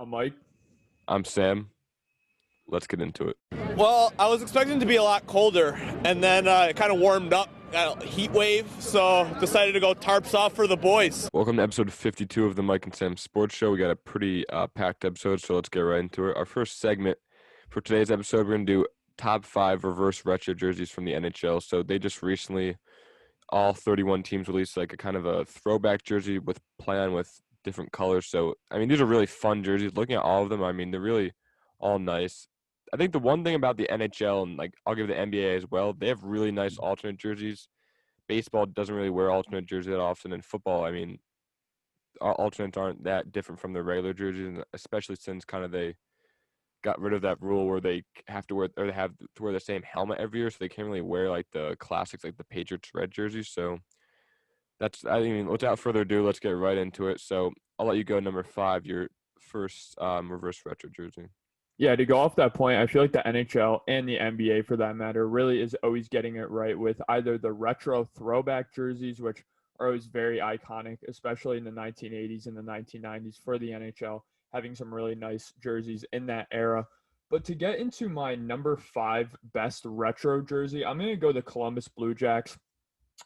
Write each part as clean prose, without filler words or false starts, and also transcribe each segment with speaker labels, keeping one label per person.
Speaker 1: I'm Mike.
Speaker 2: I'm Sam. Let's get into it.
Speaker 3: Well, I was expecting it to be a lot colder, and then it kind of warmed up, got a heat wave, so decided to go tarps off for the boys.
Speaker 2: Welcome to episode 52 of the Mike and Sam Sports Show. We got a pretty packed episode, so let's get right into it. Our first segment for today's episode, we're going to do top 5 reverse retro jerseys from the NHL. So they just recently, all 31 teams released like a kind of a throwback jersey with plan with different colors. So, I mean, these are really fun jerseys. Looking at all of them, I mean, they're really all nice. I think the one thing about the NHL, and like I'll give the NBA as well, they have really nice alternate jerseys. Baseball doesn't really wear alternate jerseys that often. In football, I mean, alternates aren't that different from the regular jerseys, and especially since kind of they got rid of that rule where they have to wear or they have to wear the same helmet every year, so they can't really wear like the classics, like the Patriots red jerseys. So I mean, without further ado, let's get right into it. So I'll let you go number 5, your first reverse retro jersey.
Speaker 1: Yeah, to go off that point, I feel like the NHL and the NBA, for that matter, really is always getting it right with either the retro throwback jerseys, which are always very iconic, especially in the 1980s and the 1990s for the NHL, having some really nice jerseys in that era. But to get into my number 5 best retro jersey, I'm going to go the Columbus Blue Jacks.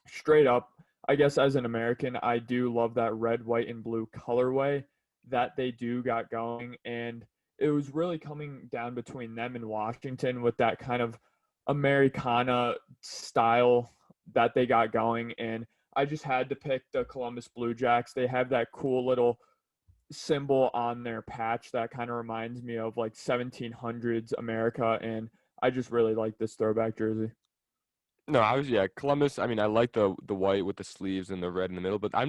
Speaker 1: Straight up, I guess as an American, I do love that red, white, and blue colorway that they do got going, and it was really coming down between them and Washington with that kind of Americana style that they got going. And I just had to pick the Columbus Blue Jacks. They have that cool little symbol on their patch that kind of reminds me of like 1700s America. And I just really like this throwback jersey.
Speaker 2: No, Columbus. I mean, I like the white with the sleeves and the red in the middle, but I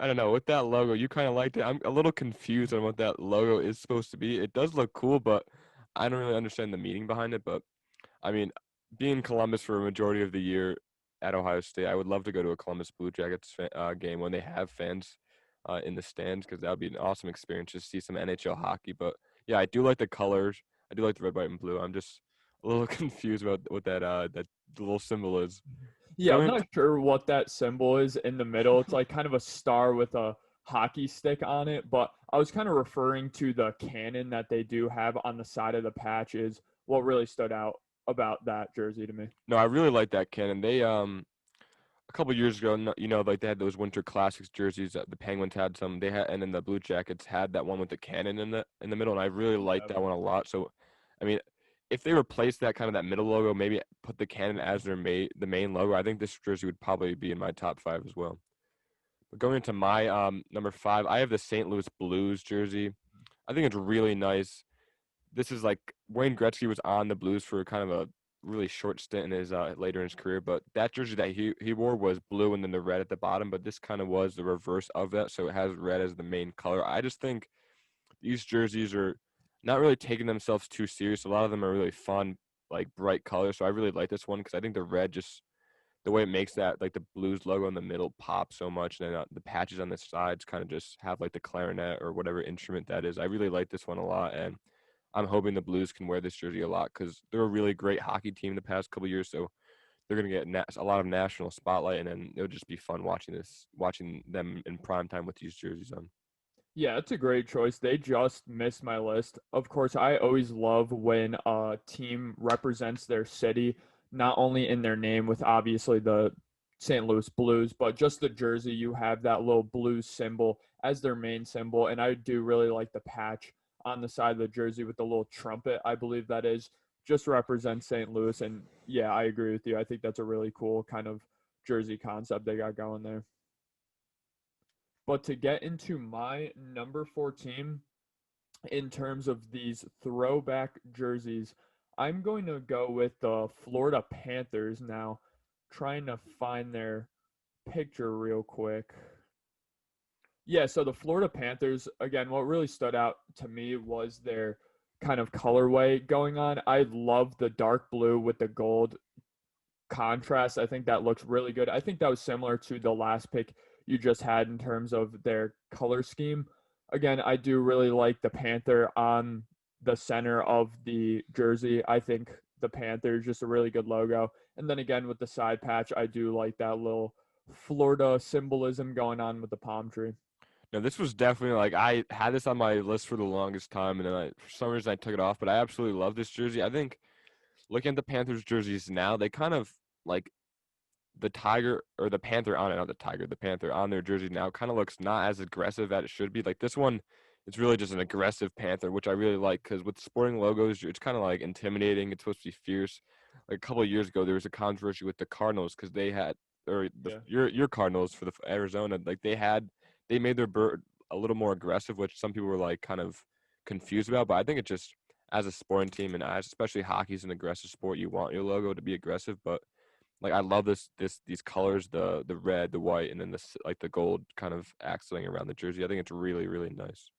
Speaker 2: don't know, with that logo, you kind of liked it. I'm a little confused on what that logo is supposed to be. It does look cool, but I don't really understand the meaning behind it. But, I mean, being in Columbus for a majority of the year at Ohio State, I would love to go to a Columbus Blue Jackets game when they have fans in the stands, because that would be an awesome experience to see some NHL hockey. But, yeah, I do like the colors. I do like the red, white, and blue. I'm just a little confused about what that little symbol is.
Speaker 1: Yeah, I'm not sure what that symbol is in the middle. It's like kind of a star with a hockey stick on it, but I was kind of referring to the cannon that they do have on the side of the patch is what really stood out about that jersey to me.
Speaker 2: No, I really like that cannon. They a couple years ago, like they had those Winter Classics jerseys. The Penguins had some. And then the Blue Jackets had that one with the cannon in the middle, and I really liked that one a lot. So, I mean, if they replace that kind of that middle logo, maybe put the cannon as the main logo, I think this jersey would probably be in my top 5 as well. But going into my number 5, I have the St. Louis Blues jersey. I think it's really nice. This is like Wayne Gretzky was on the Blues for kind of a really short stint in his later in his career, but that jersey that he wore was blue and then the red at the bottom, but this kind of was the reverse of that, so it has red as the main color. I just think these jerseys are not really taking themselves too serious. A lot of them are really fun, like bright colors. So I really like this one because I think the red, just the way it makes that, like the Blues logo in the middle pop so much. And then the patches on the sides kind of just have like the clarinet or whatever instrument that is. I really like this one a lot. And I'm hoping the Blues can wear this jersey a lot because they're a really great hockey team the past couple of years. So they're going to get a lot of national spotlight. And then it'll just be fun watching them in prime time with these jerseys on.
Speaker 1: Yeah, it's a great choice. They just missed my list. Of course, I always love when a team represents their city, not only in their name with obviously the St. Louis Blues, but just the jersey. You have that little Blues symbol as their main symbol. And I do really like the patch on the side of the jersey with the little trumpet, I believe that is, just represents St. Louis. And yeah, I agree with you. I think that's a really cool kind of jersey concept they got going there. But to get into my number 4 team in terms of these throwback jerseys, I'm going to go with the Florida Panthers now, trying to find their picture real quick. Yeah, so the Florida Panthers, again, what really stood out to me was their kind of colorway going on. I love the dark blue with the gold contrast. I think that looks really good. I think that was similar to the last pick you just had in terms of their color scheme. Again, I do really like the Panther on the center of the jersey. I think the Panther is just a really good logo. And then again, with the side patch, I do like that little Florida symbolism going on with the palm tree.
Speaker 2: No, this was definitely like I had this on my list for the longest time, and then for some reason I took it off. But I absolutely love this jersey. I think looking at the Panthers jerseys now, they kind of like the tiger or the panther on it, not the tiger, the panther on their jersey now kind of looks not as aggressive as it should be. Like this one, it's really just an aggressive panther, which I really like because with sporting logos, it's kind of like intimidating. It's supposed to be fierce. Like a couple of years ago, there was a controversy with the Cardinals because they had, or
Speaker 1: Yeah.
Speaker 2: your Cardinals for the Arizona, like they made their bird a little more aggressive, which some people were like kind of confused about. But I think it just as a sporting team and as especially hockey's an aggressive sport, you want your logo to be aggressive, but like I love these colors, the red, the white, and then like the gold kind of accenting around the jersey. I think it's really, really nice.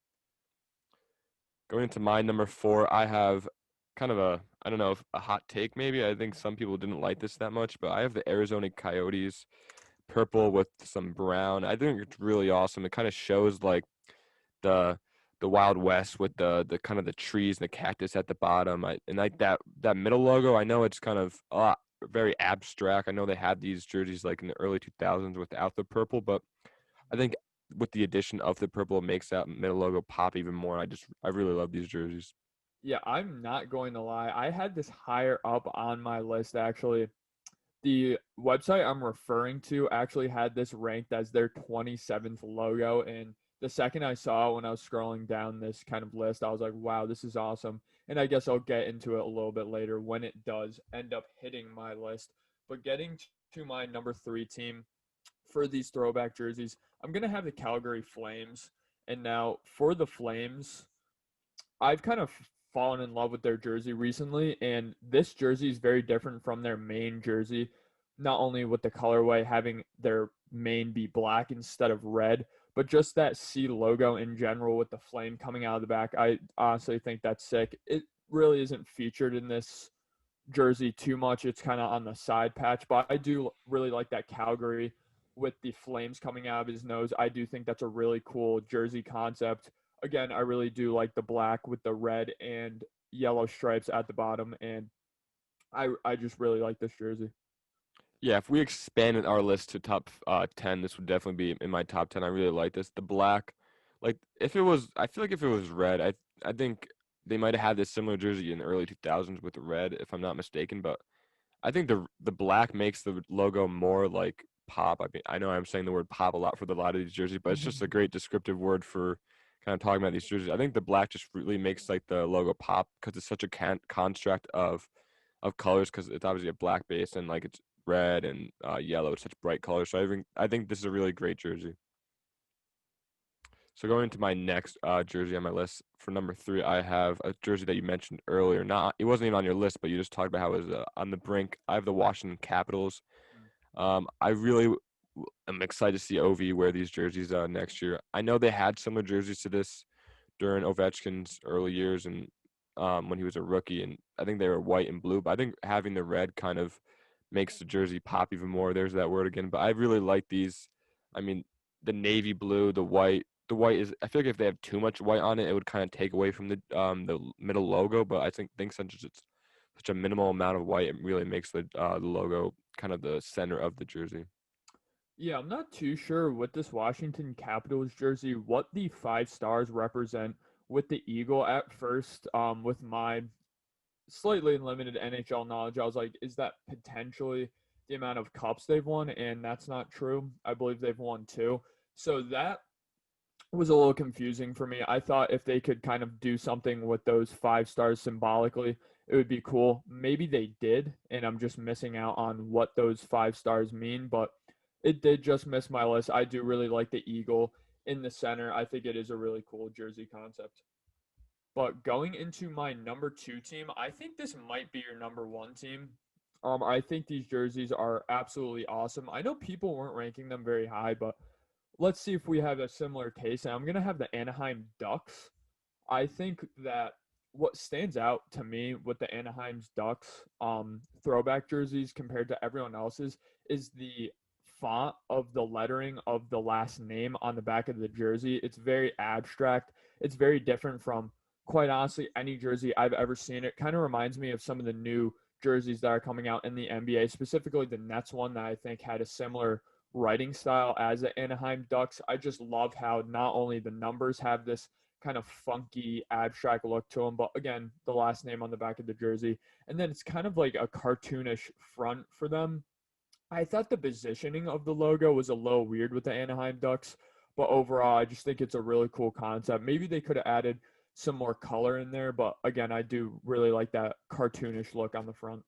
Speaker 2: Going into my number 4, I have kind of I don't know, if a hot take maybe. I think some people didn't like this that much, but I have the Arizona Coyotes purple with some brown. I think it's really awesome. It kind of shows like the Wild West with the kind of the trees and the cactus at the bottom. And like that middle logo, I know it's kind of very abstract. I know they had these jerseys like in the early 2000s without the purple, but I think with the addition of the purple, it makes that middle logo pop even more. I really love these jerseys.
Speaker 1: Yeah, I'm not going to lie. I had this higher up on my list actually. The website I'm referring to actually had this ranked as their 27th logo. And the second I saw it when I was scrolling down this kind of list, I was like, wow, this is awesome. And I guess I'll get into it a little bit later when it does end up hitting my list. But getting to my number 3 team for these throwback jerseys, I'm going to have the Calgary Flames. And now for the Flames, I've kind of fallen in love with their jersey recently, and this jersey is very different from their main jersey. Not only with the colorway having their main be black instead of red, but just that C logo in general with the flame coming out of the back. I honestly think that's sick. It really isn't featured in this jersey too much. It's kind of on the side patch, but I do really like that Calgary with the flames coming out of his nose. I do think that's a really cool jersey concept. Again, I really do like the black with the red and yellow stripes at the bottom, and I just really like this jersey.
Speaker 2: Yeah, if we expanded our list to top 10, this would definitely be in my top 10. I really like this. The black, like if it was, I feel like if it was red, I think they might have had this similar jersey in the early 2000s with the red, if I'm not mistaken. But I think the black makes the logo more like pop. I mean, I know I'm saying the word pop a lot for a lot of these jerseys, but it's just a great descriptive word for kind of talking about these jerseys. I think the black just really makes like the logo pop because it's such a construct of colors because it's obviously a black base and like it's red and yellow. It's such bright colors. So I think this is a really great jersey. So going into my next jersey on my list for number 3, I have a jersey that you mentioned earlier. Not it wasn't even on your list, but you just talked about how it was on the brink. I have the Washington Capitals. I really am excited to see OV wear these jerseys next year. I know they had similar jerseys to this during Ovechkin's early years and when he was a rookie, and I think they were white and blue. But I think having the red kind of makes the jersey pop even more. There's that word again. But I really like these. I mean, the navy blue, the white. The white is. I feel like if they have too much white on it, it would kind of take away from the middle logo. But I think since it's such a minimal amount of white, it really makes the logo kind of the center of the jersey.
Speaker 1: Yeah, I'm not too sure with this Washington Capitals jersey what the 5 stars represent with the eagle at first. With my slightly limited NHL knowledge, I was like, is that potentially the amount of cups they've won? And that's not true. I believe they've won 2. So that was a little confusing for me. I thought if they could kind of do something with those 5 stars symbolically, it would be cool. Maybe they did, and I'm just missing out on what those 5 stars mean, but it did just miss my list. I do really like the eagle in the center. I think it is a really cool jersey concept. But going into my number 2 team, I think this might be your number 1 team. I think these jerseys are absolutely awesome. I know people weren't ranking them very high, but let's see if we have a similar taste. And I'm going to have the Anaheim Ducks. I think that what stands out to me with the Anaheim's Ducks throwback jerseys compared to everyone else's is the font of the lettering of the last name on the back of the jersey. It's very abstract. It's very different from, quite honestly, any jersey I've ever seen. It kind of reminds me of some of the new jerseys that are coming out in the NBA, specifically the Nets one that I think had a similar writing style as the Anaheim Ducks. I just love how not only the numbers have this kind of funky abstract look to them, but again, the last name on the back of the jersey. And then it's kind of like a cartoonish front for them. I thought the positioning of the logo was a little weird with the Anaheim Ducks, but overall, I just think it's a really cool concept. Maybe they could have added some more color in there, but again, I do really like that cartoonish look on the front.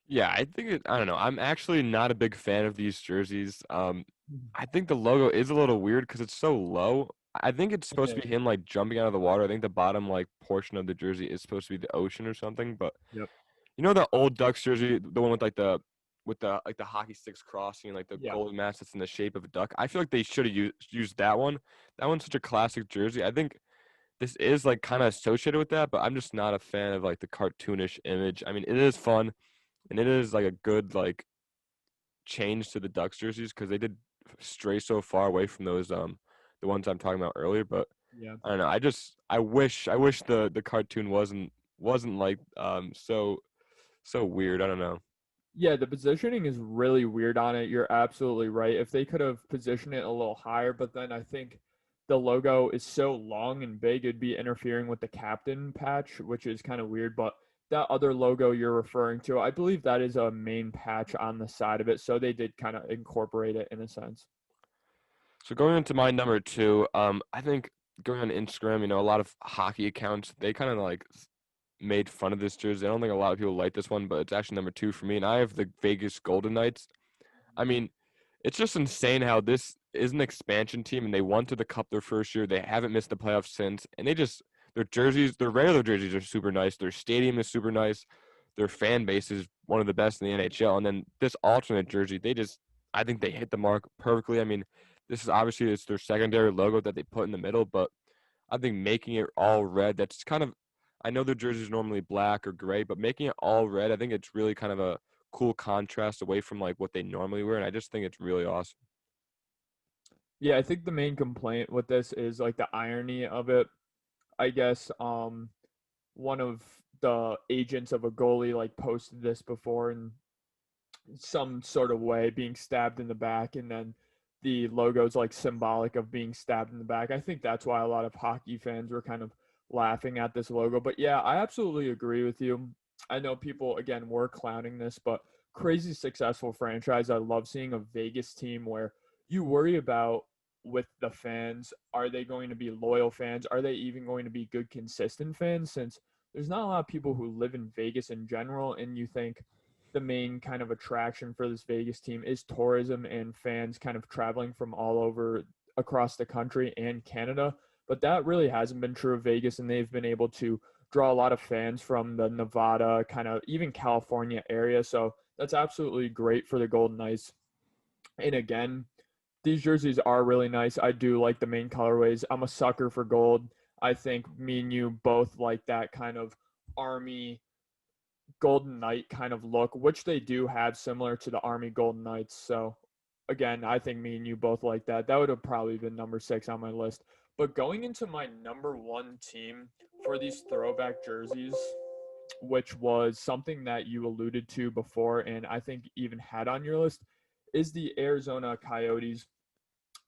Speaker 2: Yeah, I don't know. I'm actually not a big fan of these jerseys. I think the logo is a little weird because it's so low. I think it's supposed to be him like jumping out of the water. I think the bottom like portion of the jersey is supposed to be the ocean or something. But
Speaker 1: Yep.
Speaker 2: you know the old Ducks jersey, the one with the hockey sticks crossing and like the
Speaker 1: Yeah.
Speaker 2: gold mask that's in the shape of a duck. I feel like they should have used that one. That one's such a classic jersey. I think this is like kind of associated with that, but I'm just not a fan of like the cartoonish image. I mean, it is fun and it is like a good like change to the Ducks jerseys because they did stray so far away from those the ones I'm talking about earlier. But
Speaker 1: Yeah.
Speaker 2: I don't know. I wish the cartoon wasn't like so weird. I don't know.
Speaker 1: Yeah, the positioning is really weird on it. You're absolutely right. If they could have positioned it a little higher, but then I think the logo is so long and big, it'd be interfering with the captain patch, which is kind of weird. But that other logo you're referring to, I believe that is a main patch on the side of it. So they did kind of incorporate it in a sense.
Speaker 2: So going into my number two, I think going on Instagram, a lot of hockey accounts, they kind of like made fun of this jersey. I don't think a lot of people like this one, but it's actually number two for me. And I have the Vegas Golden Knights. I mean, it's just insane how this is an expansion team and they won to the cup their first year. They haven't missed the playoffs since. And their regular jerseys are super nice. Their stadium is super nice. Their fan base is one of the best in the NHL. And then this alternate jersey, I think they hit the mark perfectly. I mean, this is obviously it's their secondary logo that they put in the middle, but I think making it all red, that's kind of, I know their jerseys are normally black or gray, but making it all red, I think it's really kind of a cool contrast away from like what they normally wear. And I just think it's really awesome.
Speaker 1: Yeah, I think the main complaint with this is like the irony of it. I guess one of the agents of a goalie like posted this before in some sort of way, being stabbed in the back, and then the logo's like symbolic of being stabbed in the back. I think that's why a lot of hockey fans were kind of laughing at this logo. But yeah, I absolutely agree with you. I know people again were clowning this, but crazy successful franchise. I love seeing a Vegas team where you worry about with the fans, are they going to be loyal fans? Are they even going to be good consistent fans, since there's not a lot of people who live in Vegas in general, and you think the main kind of attraction for this Vegas team is tourism and fans kind of traveling from all over across the country and Canada. But that really hasn't been true of Vegas, and they've been able to draw a lot of fans from the Nevada, kind of even California area. So that's absolutely great for the Golden Knights. And again, these jerseys are really nice. I do like the main colorways. I'm a sucker for gold. I think me and you both like that kind of Army Golden Knight kind of look, which they do have similar to the Army Golden Knights. So again, I think me and you both like that. That would have probably been number 6 on my list. But going into my number 1 team for these throwback jerseys, which was something that you alluded to before and I think even had on your list, is the Arizona Coyotes.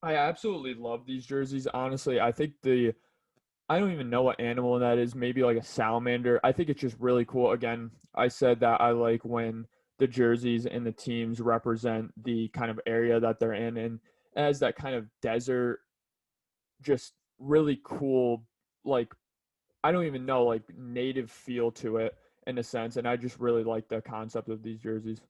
Speaker 1: I absolutely love these jerseys. Honestly, I don't even know what animal that is. Maybe like a salamander. I think it's just really cool. Again, I said that I like when the jerseys and the teams represent the kind of area that they're in, and as that kind of desert, just really cool, like, I don't even know, like native feel to it in a sense. And I just really like the concept of these jerseys.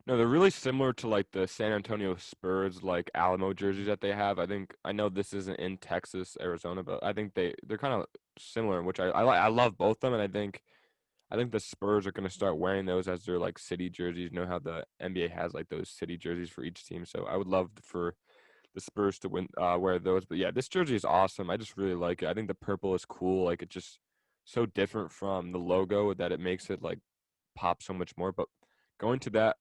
Speaker 2: No, they're really similar to like the San Antonio Spurs like Alamo jerseys that they have. I know this isn't in Texas, Arizona, but I think they're kind of similar, which I like. I love both of them, and I think the Spurs are going to start wearing those as their like city jerseys. You know how the NBA has like those city jerseys for each team. So I would love for the Spurs to wear those. But yeah, this jersey is awesome. I just really like it. I think the purple is cool. Like it's just so different from the logo that it makes it like pop so much more. But going to that,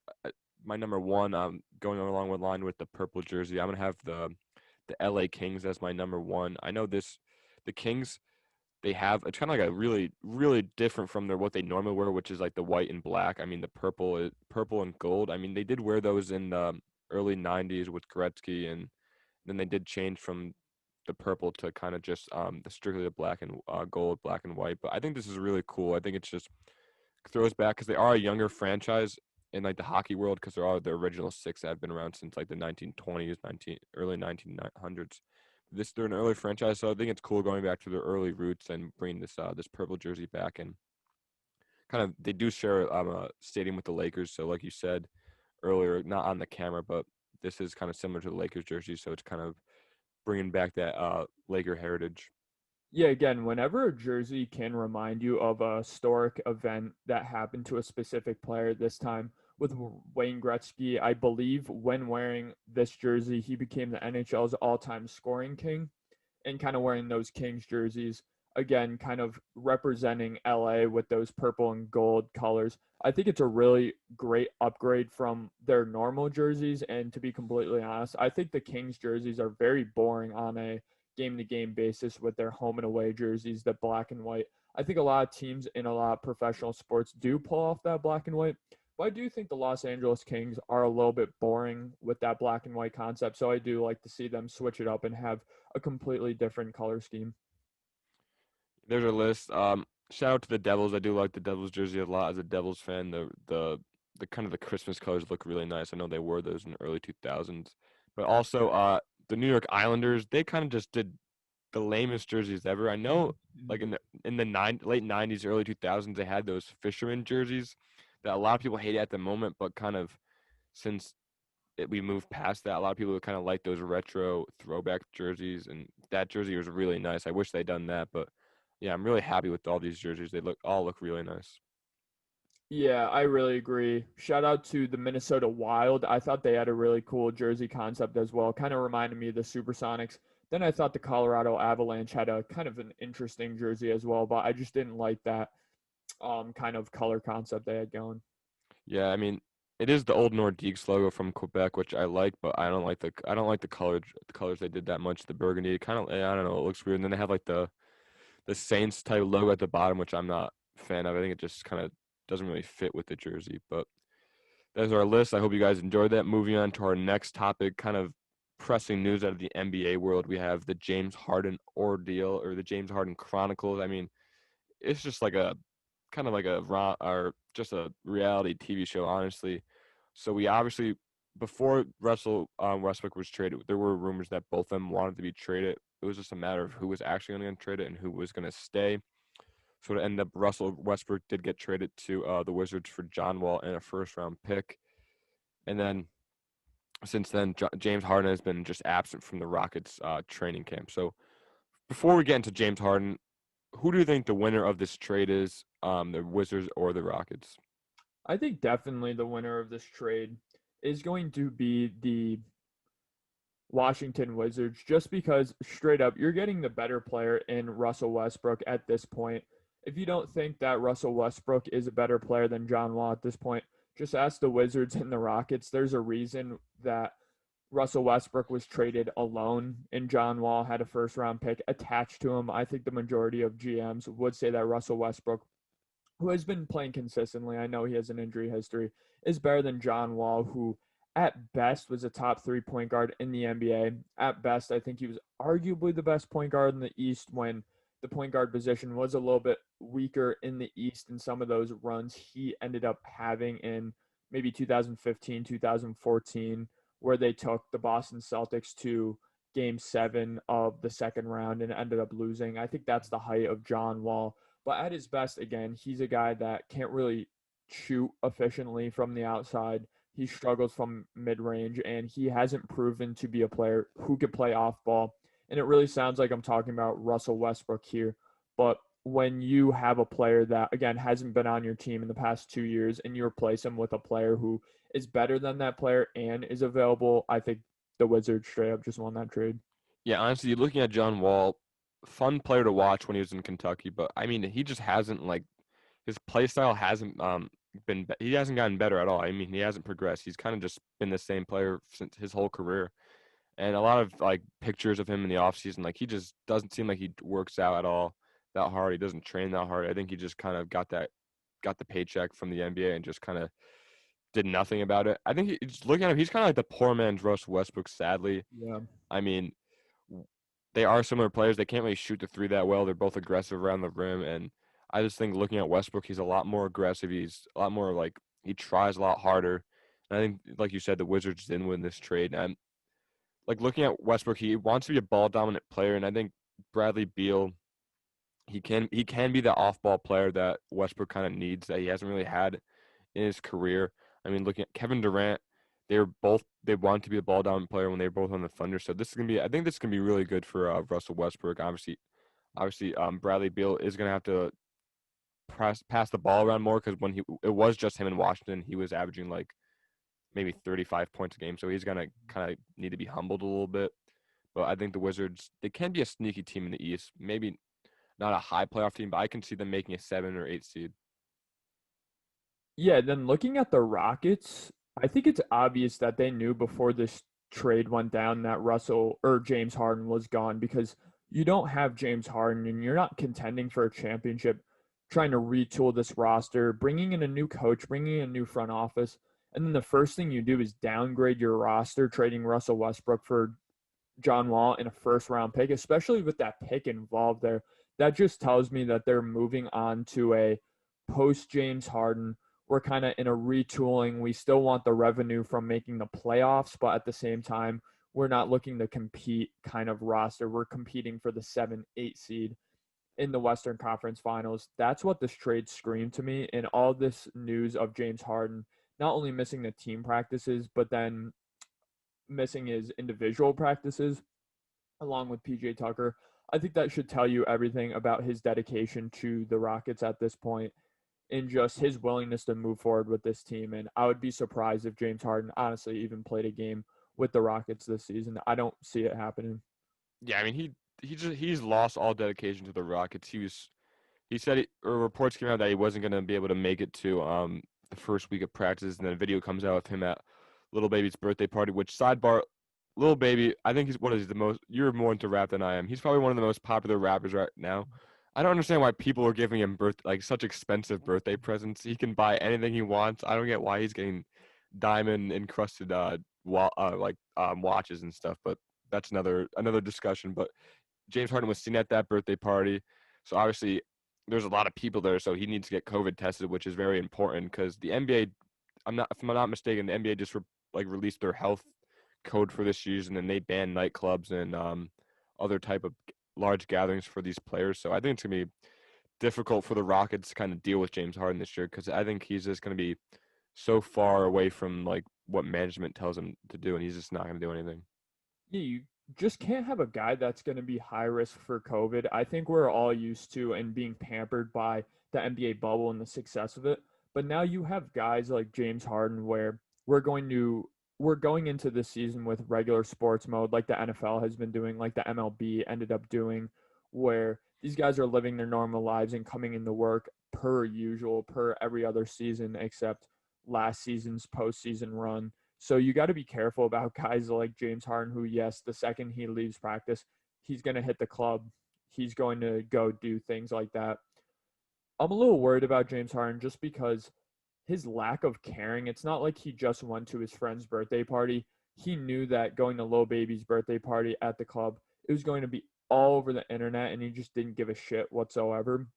Speaker 2: my number one, going along with line with the purple jersey, I'm gonna have the LA Kings as my number one. I know the Kings, they have it's kind of like a really really different from what they normally wear, which is like the white and black. I mean the purple and gold. I mean they did wear those in the early 90s with Gretzky, and then they did change from the purple to kind of just the strictly the black and gold, black and white. But I think this is really cool. I think it's just throws back because they are a younger franchise in like the hockey world because they're all the original six that have been around since like the 1920s, early 1900s. They're an early franchise, so I think it's cool going back to their early roots and bringing this purple jersey back. And kind of they do share a stadium with the Lakers, so like you said earlier, not on the camera, but this is kind of similar to the Lakers jersey, so it's kind of bringing back that Laker heritage.
Speaker 1: Yeah, again, whenever a jersey can remind you of a historic event that happened to a specific player, this time with Wayne Gretzky, I believe when wearing this jersey, he became the NHL's all-time scoring king, and kind of wearing those Kings jerseys, again, kind of representing LA with those purple and gold colors. I think it's a really great upgrade from their normal jerseys, and to be completely honest, I think the Kings jerseys are very boring on a game-to-game basis with their home and away jerseys, the black and white. I think a lot of teams in a lot of professional sports do pull off that black and white, but I do think the Los Angeles Kings are a little bit boring with that black and white concept, so I do like to see them switch it up and have a completely different color scheme.
Speaker 2: There's a list. Shout out to the Devils. I do like the Devils jersey a lot as a Devils fan. The kind of the Christmas colors look really nice. I know they wore those in the early 2000s, but also the New York Islanders, they kind of just did the lamest jerseys ever. I know, like in the late 90s, early 2000s, they had those fisherman jerseys that a lot of people hate at the moment, but kind of since we moved past that, a lot of people kind of like those retro throwback jerseys, and that jersey was really nice. I wish they'd done that, but yeah, I'm really happy with all these jerseys. They all look really nice.
Speaker 1: Yeah, I really agree. Shout out to the Minnesota Wild. I thought they had a really cool jersey concept as well. Kind of reminded me of the Supersonics. Then I thought the Colorado Avalanche had a kind of an interesting jersey as well, but I just didn't like that kind of color concept they had going.
Speaker 2: Yeah, I mean, it is the old Nordiques logo from Quebec, which I like, but I don't like the colors they did that much. The burgundy, kind of, I don't know, it looks weird. And then they have like the Saints type logo at the bottom, which I'm not a fan of. I think it just kind of doesn't really fit with the jersey. But that's our list. I hope you guys enjoyed that. Moving on to our next topic, kind of pressing news out of the NBA world. We have the James Harden ordeal, or the James Harden Chronicles. I mean, it's just like a kind of like or just a reality TV show, honestly. So we obviously, before Russell Westbrook was traded, there were rumors that both of them wanted to be traded. It was just a matter of who was actually going to get traded and who was going to stay. So to end up, Russell Westbrook did get traded to the Wizards for John Wall and a first-round pick. And then since then, James Harden has been just absent from the Rockets training camp. So before we get into James Harden, who do you think the winner of this trade is, the Wizards or the Rockets?
Speaker 1: I think definitely the winner of this trade is going to be the Washington Wizards, just because straight up, you're getting the better player in Russell Westbrook at this point. If you don't think that Russell Westbrook is a better player than John Wall at this point, just ask the Wizards and the Rockets. There's a reason that Russell Westbrook was traded alone and John Wall had a first round pick attached to him. I think the majority of GMs would say that Russell Westbrook, who has been playing consistently, I know he has an injury history, is better than John Wall, who at best was a top 3 point guard in the NBA. At best, I think he was arguably the best point guard in the East when the point guard position was a little bit weaker in the East, and some of those runs he ended up having in maybe 2015, 2014, where they took the Boston Celtics to Game 7 of the second round and ended up losing. I think that's the height of John Wall. But at his best, again, he's a guy that can't really shoot efficiently from the outside. He struggles from mid-range, and he hasn't proven to be a player who could play off ball. And it really sounds like I'm talking about Russell Westbrook here. But when you have a player that, again, hasn't been on your team in the past 2 years and you replace him with a player who is better than that player and is available, I think the Wizards straight up just won that trade.
Speaker 2: Yeah, honestly, looking at John Wall, fun player to watch when he was in Kentucky, but I mean, he just hasn't, like, his play style hasn't he hasn't gotten better at all. I mean, he hasn't progressed. He's kind of just been the same player since his whole career. And a lot of like pictures of him in the offseason, like he just doesn't seem like he works out at all that hard. He doesn't train that hard. I think he just kind of got the paycheck from the NBA and just kind of did nothing about it. I think just looking at him, he's kind of like the poor man's Russell Westbrook, sadly.
Speaker 1: Yeah.
Speaker 2: I mean, they are similar players. They can't really shoot the three that well. They're both aggressive around the rim. And I just think looking at Westbrook, he's a lot more aggressive. He's a lot more like he tries a lot harder. And I think, like you said, the Wizards didn't win this trade. And like looking at Westbrook, he wants to be a ball dominant player. And I think Bradley Beal, he can be the off ball player that Westbrook kind of needs that he hasn't really had in his career. I mean, looking at Kevin Durant, they want to be a ball dominant player when they were both on the Thunder. So I think this is gonna be really good for Russell Westbrook. Obviously, Bradley Beal is gonna have to pass the ball around more because when it was just him in Washington, he was averaging like maybe 35 points a game. So he's gonna kind of need to be humbled a little bit. But I think the Wizards, they can be a sneaky team in the East. Maybe not a high playoff team, but I can see them making a 7 or 8 seed.
Speaker 1: Yeah, then looking at the Rockets, I think it's obvious that they knew before this trade went down that Russell or James Harden was gone because you don't have James Harden and you're not contending for a championship trying to retool this roster, bringing in a new coach, bringing in a new front office. And then the first thing you do is downgrade your roster, trading Russell Westbrook for John Wall in a first round pick, especially with that pick involved there. That just tells me that they're moving on to a post James Harden. We're kind of in a retooling. We still want the revenue from making the playoffs, but at the same time, we're not looking to compete kind of roster. We're competing for the 7-8 seed in the Western Conference Finals. That's what this trade screamed to me. And all this news of James Harden not only missing the team practices, but then missing his individual practices along with PJ Tucker. I think that should tell you everything about his dedication to the Rockets at this point and just his willingness to move forward with this team. And I would be surprised if James Harden honestly even played a game with the Rockets this season. I don't see it happening.
Speaker 2: Yeah, I mean he's lost all dedication to the Rockets. He said or reports came out that he wasn't going to be able to make it to the first week of practice, and then a video comes out with him at little baby's birthday party. Which sidebar, little baby, I think he's the most. You're more into rap than I am. He's probably one of the most popular rappers right now. I don't understand why people are giving him such expensive birthday presents. He can buy anything he wants. I don't get why he's getting diamond encrusted watches and stuff. But that's another discussion. But James Harden was seen at that birthday party, so obviously there's a lot of people there. So he needs to get COVID tested, which is very important because the NBA. If I'm not mistaken, the NBA just released their health code for this season, and they banned nightclubs and other type of large gatherings for these players. So I think it's gonna be difficult for the Rockets to kind of deal with James Harden this year because I think he's just gonna be so far away from what management tells him to do, and he's just not gonna do anything.
Speaker 1: Yeah, you just can't have a guy that's going to be high risk for COVID. I think we're all used to and being pampered by the NBA bubble and the success of it. But now you have guys like James Harden where we're going into this season with regular sports mode like the NFL has been doing, like the MLB ended up doing, where these guys are living their normal lives and coming into work per usual, per every other season except last season's postseason run. So you got to be careful about guys like James Harden, who, yes, the second he leaves practice, he's going to hit the club. He's going to go do things like that. I'm a little worried about James Harden just because his lack of caring. It's not like he just went to his friend's birthday party. He knew that going to Lil Baby's birthday party at the club, it was going to be all over the internet, and he just didn't give a shit whatsoever.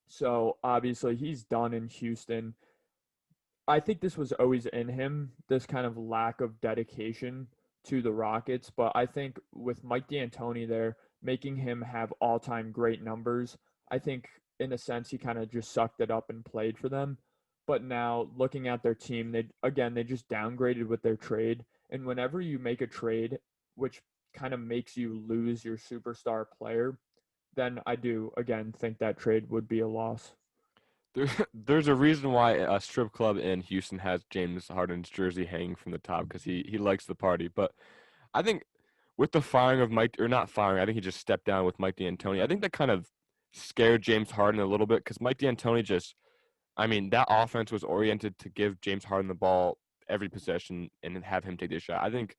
Speaker 1: So obviously he's done in Houston. I think this was always in him, this kind of lack of dedication to the Rockets. But I think with Mike D'Antoni there, making him have all-time great numbers, I think in a sense he kind of just sucked it up and played for them. But now looking at their team, they just downgraded with their trade. And whenever you make a trade, which kind of makes you lose your superstar player, then I do again think that trade would be a loss.
Speaker 2: There's a reason why a strip club in Houston has James Harden's jersey hanging from the top because he likes the party. But I think with the firing of Mike, or not firing, I think he just stepped down with Mike D'Antoni. I think that kind of scared James Harden a little bit because Mike D'Antoni that offense was oriented to give James Harden the ball every possession and have him take the shot. I think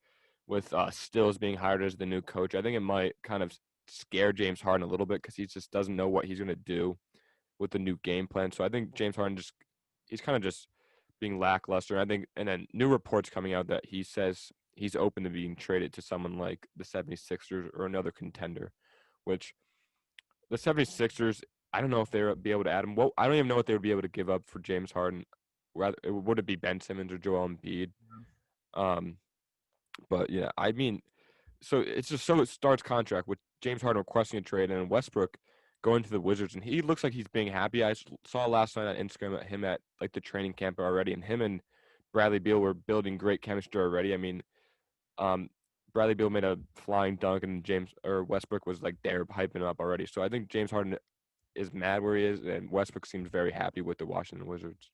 Speaker 2: with Stills being hired as the new coach, I think it might kind of scare James Harden a little bit because he just doesn't know what he's going to do with the new game plan. So I think James Harden he's kind of just being lackluster. I think, and then new reports coming out that he says he's open to being traded to someone like the 76ers or another contender, which the 76ers, I don't know if they'll be able to add him. Well, I don't even know what they would be able to give up for James Harden. Rather, would it be Ben Simmons or Joel Embiid? But yeah, I mean, so it's just so it starts contract with James Harden requesting a trade and Westbrook going to the Wizards, and he looks like he's being happy. I saw last night on Instagram him at like the training camp already, and him and Bradley Beal were building great chemistry already. I mean, Bradley Beal made a flying dunk, and Westbrook was like there hyping him up already. So I think James Harden is mad where he is, and Westbrook seems very happy with the Washington Wizards.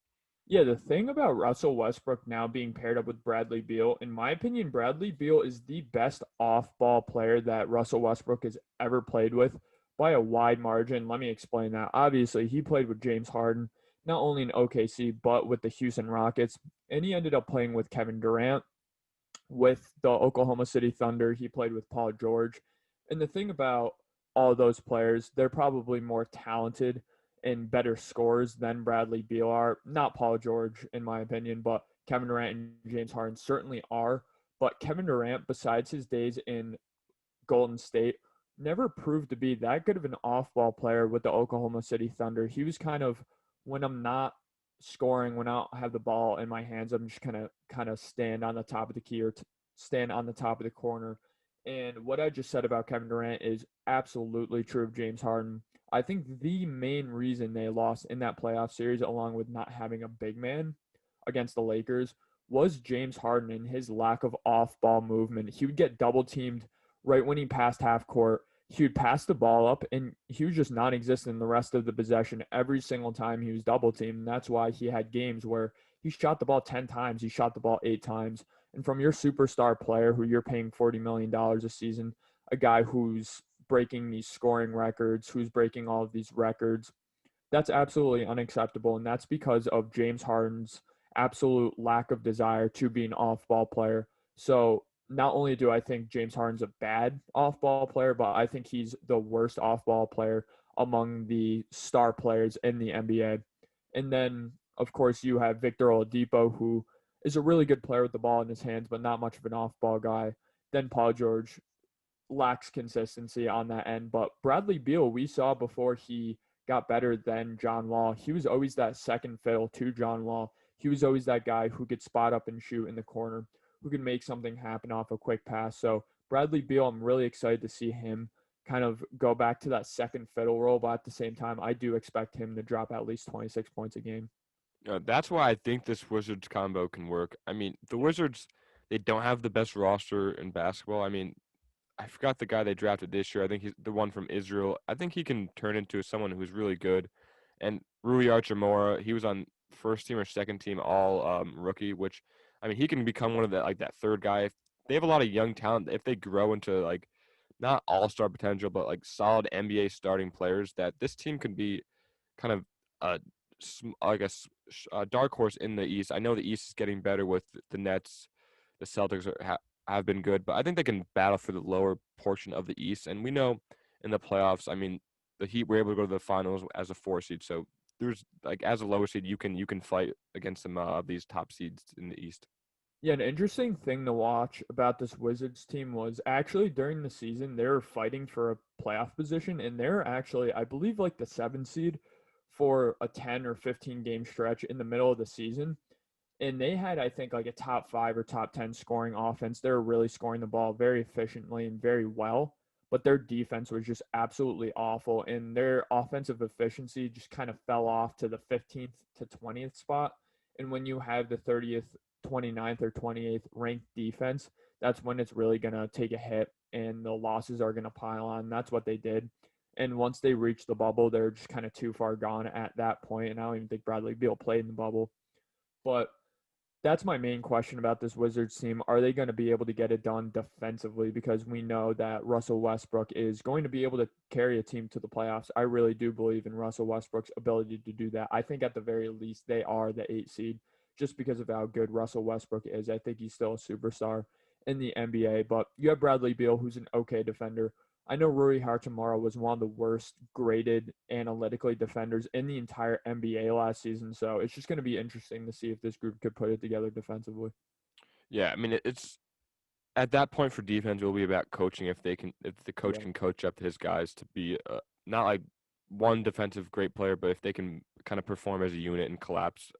Speaker 1: Yeah, the thing about Russell Westbrook now being paired up with Bradley Beal, in my opinion, Bradley Beal is the best off-ball player that Russell Westbrook has ever played with by a wide margin. Let me explain that. Obviously, he played with James Harden, not only in OKC, but with the Houston Rockets, and he ended up playing with Kevin Durant, with the Oklahoma City Thunder. He played with Paul George. And the thing about all those players, they're probably more talented and better scorers than Bradley Beal are. Not Paul George, in my opinion, but Kevin Durant and James Harden certainly are. But Kevin Durant, besides his days in Golden State, never proved to be that good of an off-ball player with the Oklahoma City Thunder. He was kind of, when I'm not scoring, when I don't have the ball in my hands, I'm just kind of stand on the top of the key or stand on the top of the corner. And what I just said about Kevin Durant is absolutely true of James Harden. I think the main reason they lost in that playoff series, along with not having a big man against the Lakers, was James Harden and his lack of off-ball movement. He would get double-teamed right when he passed half court. He would pass the ball up, and he was just non-existent the rest of the possession every single time he was double-teamed. And that's why he had games where he shot the ball 10 times, he shot the ball 8 times. And from your superstar player who you're paying $40 million a season, a guy who's breaking these scoring records, who's breaking all of these records, that's absolutely unacceptable. And that's because of James Harden's absolute lack of desire to be an off-ball player. So not only do I think James Harden's a bad off-ball player, but I think he's the worst off-ball player among the star players in the NBA. And then, of course, you have Victor Oladipo, who is a really good player with the ball in his hands, but not much of an off-ball guy. Then Paul George lacks consistency on that end. But Bradley Beal, we saw before he got better than John Wall, he was always that second fiddle to John Wall. He was always that guy who could spot up and shoot in the corner, who can make something happen off a quick pass. So Bradley Beal, I'm really excited to see him kind of go back to that second fiddle role. But at the same time, I do expect him to drop at least 26 points a game.
Speaker 2: That's why I think this Wizards combo can work. I mean, the Wizards, they don't have the best roster in basketball. I mean, I forgot the guy they drafted this year. I think he's the one from Israel. I think he can turn into someone who's really good. And Rui Hachimura, he was on first team or second team all rookie, which, I mean, he can become one of that third guy. They have a lot of young talent. If they grow into like not all-star potential, but like solid NBA starting players, that this team could be kind of a dark horse in the East. I know the East is getting better with the Nets. The Celtics have been good, but I think they can battle for the lower portion of the East. And we know in the playoffs, I mean, the Heat were able to go to the finals as a 4 seed. So there's like as a lower seed, you can fight against some of these top seeds in the East.
Speaker 1: Yeah, an interesting thing to watch about this Wizards team was actually during the season, they were fighting for a playoff position, and they're actually, I believe, like the 7 seed for a 10 or 15 game stretch in the middle of the season. And they had, I think, like a top 5 or top 10 scoring offense. They were really scoring the ball very efficiently and very well, but their defense was just absolutely awful. And their offensive efficiency just kind of fell off to the 15th to 20th spot. And when you have the 30th, 29th, or 28th ranked defense, that's when it's really going to take a hit and the losses are going to pile on. That's what they did. And once they reached the bubble, they're just kind of too far gone at that point. And I don't even think Bradley Beal played in the bubble. But that's my main question about this Wizards team. Are they going to be able to get it done defensively? Because we know that Russell Westbrook is going to be able to carry a team to the playoffs. I really do believe in Russell Westbrook's ability to do that. I think at the very least they are the 8 seed just because of how good Russell Westbrook is. I think he's still a superstar in the NBA. But you have Bradley Beal, who's an okay defender. I know Rui Hachimura was one of the worst graded analytically defenders in the entire NBA last season, so it's just going to be interesting to see if this group could put it together defensively.
Speaker 2: Yeah, I mean, it's at that point for defense, it will be about coaching. If the coach
Speaker 1: Yeah.
Speaker 2: can coach up his guys to be not like one defensive great player, but if they can kind of perform as a unit and collapse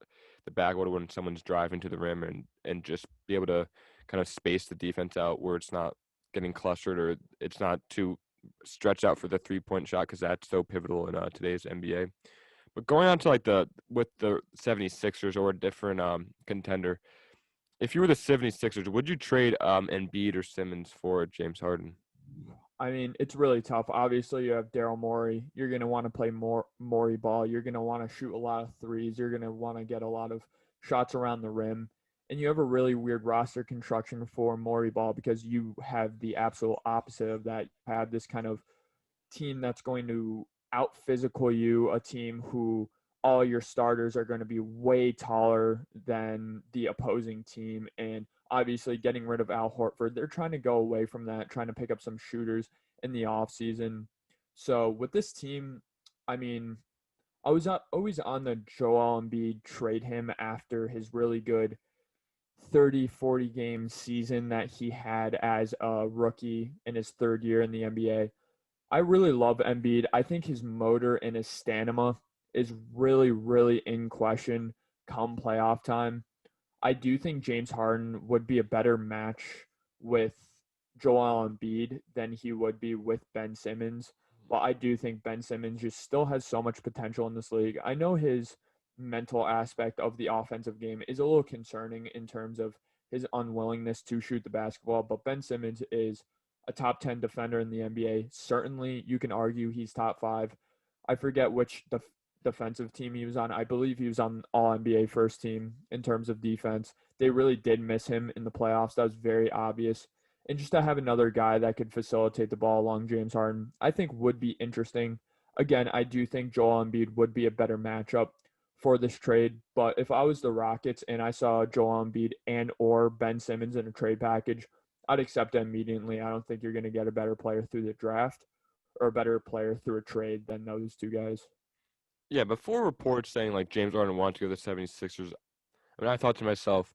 Speaker 2: the backboard when someone's driving to the rim and just be able to kind of space the defense out where it's not getting clustered or it's not too stretched out for the 3-point shot, because that's so pivotal in today's NBA. But going on to like with the 76ers or a different contender, if you were the 76ers, would you trade Embiid or Simmons for James Harden?
Speaker 1: I mean, it's really tough. Obviously, you have Daryl Morey. You're going to want to play more Morey ball. You're going to want to shoot a lot of threes. You're going to want to get a lot of shots around the rim. And you have a really weird roster construction for Morey ball because you have the absolute opposite of that. You have this kind of team that's going to out physical you, a team who all your starters are going to be way taller than the opposing team. And obviously getting rid of Al Horford, they're trying to go away from that, trying to pick up some shooters in the offseason. So with this team, I mean, I was always on the Joel Embiid trade him after his really good 30-40 game season that he had as a rookie in his third year in the NBA. I really love Embiid. I think his motor and his stamina is really, really in question come playoff time. I do think James Harden would be a better match with Joel Embiid than he would be with Ben Simmons. But I do think Ben Simmons just still has so much potential in this league. I know his mental aspect of the offensive game is a little concerning in terms of his unwillingness to shoot the basketball, but Ben Simmons is a top 10 defender in the NBA. Certainly, you can argue he's top 5. I forget which defensive team he was on. I believe he was on All NBA first team in terms of defense. They really did miss him in the playoffs. That was very obvious. And just to have another guy that could facilitate the ball along James Harden, I think would be interesting. Again, I do think Joel Embiid would be a better matchup for this trade. But if I was the Rockets and I saw Joel Embiid and or Ben Simmons in a trade package, I'd accept it immediately. I don't think you're going to get a better player through the draft or a better player through a trade than those two guys.
Speaker 2: Yeah, before reports saying like James Harden wanted to go to the 76ers, I mean, I thought to myself,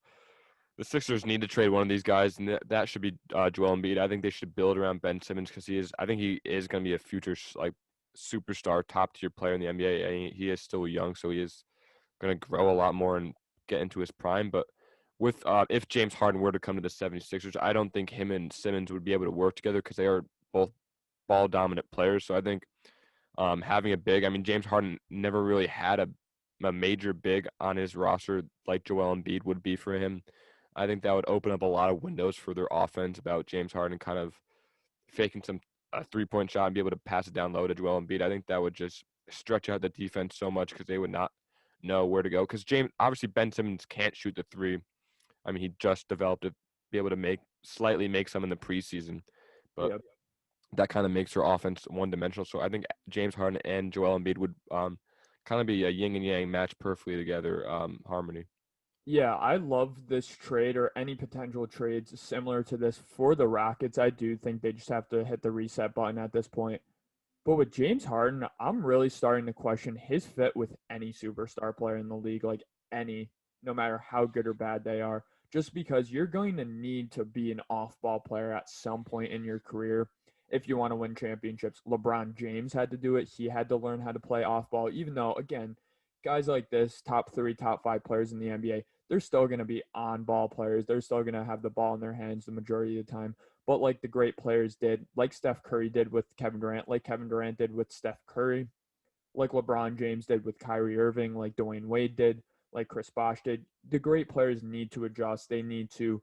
Speaker 2: the Sixers need to trade one of these guys, and that should be Joel Embiid. I think they should build around Ben Simmons because I think he is going to be a future like superstar, top tier player in the NBA. And he is still young, so he is going to grow a lot more and get into his prime. But with if James Harden were to come to the 76ers, I don't think him and Simmons would be able to work together because they are both ball dominant players. So I think having a big, I mean, James Harden never really had a major big on his roster like Joel Embiid would be for him. I think that would open up a lot of windows for their offense about James Harden kind of faking a 3-point shot and be able to pass it down low to Joel Embiid. I think that would just stretch out the defense so much because they would not know where to go. Because obviously Ben Simmons can't shoot the 3. I mean, he just developed to be able to slightly make some in the preseason, but
Speaker 1: Yep.
Speaker 2: that kind of makes their offense one-dimensional. So I think James Harden and Joel Embiid would kind of be a yin and yang match perfectly together, harmony.
Speaker 1: Yeah, I love this trade or any potential trades similar to this for the Rockets. I do think they just have to hit the reset button at this point. But with James Harden, I'm really starting to question his fit with any superstar player in the league, like any, no matter how good or bad they are, just because you're going to need to be an off ball player at some point in your career if you want to win championships. LeBron James had to do it. He had to learn how to play off ball, even though, again, guys like this, top 3, top 5 players in the NBA, they're still going to be on ball players. They're still going to have the ball in their hands the majority of the time. But like the great players did, like Steph Curry did with Kevin Durant, like Kevin Durant did with Steph Curry, like LeBron James did with Kyrie Irving, like Dwayne Wade did, like Chris Bosh did, the great players need to adjust. They need to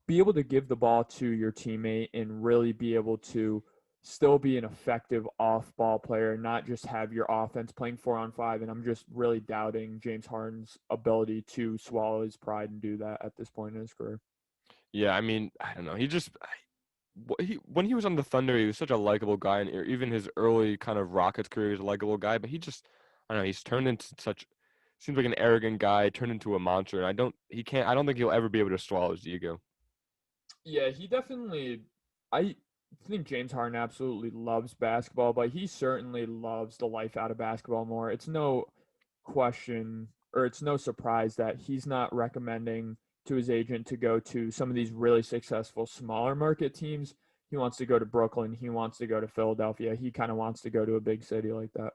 Speaker 1: be able to give the ball to your teammate and really be able to still be an effective off-ball player, not just have your offense playing 4-on-5. And I'm just really doubting James Harden's ability to swallow his pride and do that at this point in his career.
Speaker 2: Yeah, I mean, I don't know. When he was on the Thunder, he was such a likable guy, and even his early kind of Rockets career, he was a likable guy. But I don't know, he's turned into seems like an arrogant guy, turned into a monster, and I don't think he'll ever be able to swallow his ego.
Speaker 1: Yeah, he definitely. I think James Harden absolutely loves basketball, but he certainly loves the life out of basketball more. It's no question or it's no surprise that he's not recommending to his agent to go to some of these really successful smaller market teams. He wants to go to Brooklyn. He wants to go to Philadelphia. He kind of wants to go to a big city like that.